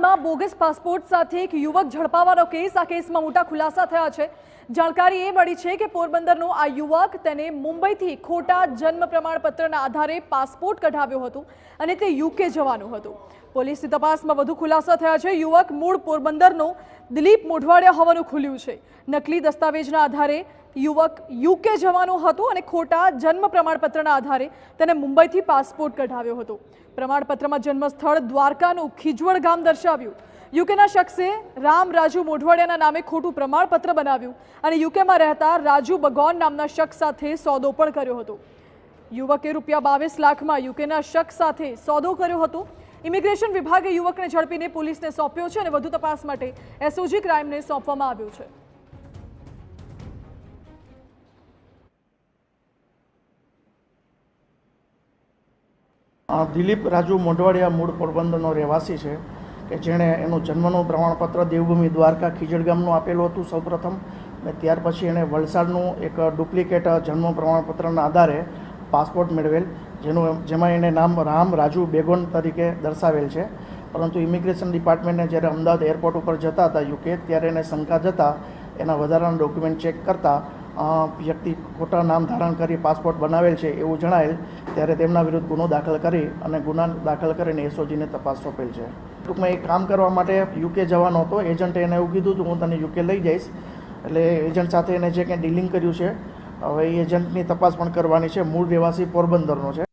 ગામમાં bogus passport સાથે એક યુવક ઝડપાવાનો કેસ આ કેસમાં મોટા ખુલાસા થયા છે। જાણકારી એ મળી છે કે પોરબંદરનો આ યુવક તેને મુંબઈથી ખોટા જન્મ પ્રમાણપત્રના આધારે પાસપોર્ટ કઢાવ્યો હતો અને તે યુકે જવાનું હતું। પોલીસની તપાસમાં વધુ ખુલાસા થયા છે। યુવક મૂળ પોરબંદરનો દિલીપ મોઢવાડિયા હોવાનું ખુલ્યું છે। નકલી દસ્તાવેજના આધારે યુવક યુકે જવાનું હતું અને ખોટા જન્મ પ્રમાણપત્રના આધારે તેને મુંબઈથી પાસપોર્ટ કઢાવ્યો હતો। પ્રમાણપત્રમાં જન્મસ્થળ દ્વારકાનું ખીજવડ ગામ દર્શાવ્યું। યુકેના શખ્સે રામ રાજુ મોઢવાડિયાના નામે ખોટું પ્રમાણપત્ર બનાવ્યું અને યુકેમાં રહેતા રાજુ બગોન નામના શખ્સ સાથે સોદો પણ કર્યો હતો। યુવકે ₹22 લાખમાં યુકેના શખ્સ સાથે સોદો કર્યો હતો। ઇમિગ્રેશન વિભાગે યુવકને ઝડપીને પોલીસને સોંપ્યો છે અને વધુ તપાસ માટે એસઓજી ક્રાઇમને સોંપવામાં આવ્યું છે। દિલીપ રાજુ મોઢવાડિયા મૂળ પોરબંદરનો રહેવાસી છે કે જેણે એનું જન્મનું પ્રમાણપત્ર દેવભૂમિ દ્વારકા ખીજડ ગામનું આપેલું હતું સૌપ્રથમ, અને ત્યાર પછી એણે વલસાડનું એક ડુપ્લિકેટ જન્મ પ્રમાણપત્રના આધારે પાસપોર્ટ મેળવેલ, જેમાં એને નામ રામ રાજુ બેગોન તરીકે દર્શાવેલ છે। પરંતુ ઇમિગ્રેશન ડિપાર્ટમેન્ટને જ્યારે અમદાવાદ એરપોર્ટ ઉપર જતા હતા યુકે, ત્યારે એને શંકા જતાં એના વધારાના ડોક્યુમેન્ટ ચેક કરતાં વ્યક્તિ ખોટા નામ ધારણ કરી પાસપોર્ટ બનાવેલ છે એવું જણાયેલ, ત્યારે તેમના વિરુદ્ધ ગુનો દાખલ કરી અને ગુના દાખલ કરીને એસઓજીને તપાસ સોંપેલ છે। ટૂંકમાં એ કામ કરવા માટે યુકે જવાનો હતો। એજન્ટે એને એવું કીધું હતું હું તને યુકે લઈ જઈશ, એટલે એજન્ટ સાથે એને જે કંઈ ડીલિંગ કર્યું છે, હવે એ એજન્ટની તપાસ પણ કરવાની છે। મૂળ રહેવાસી પોરબંદરનો છે।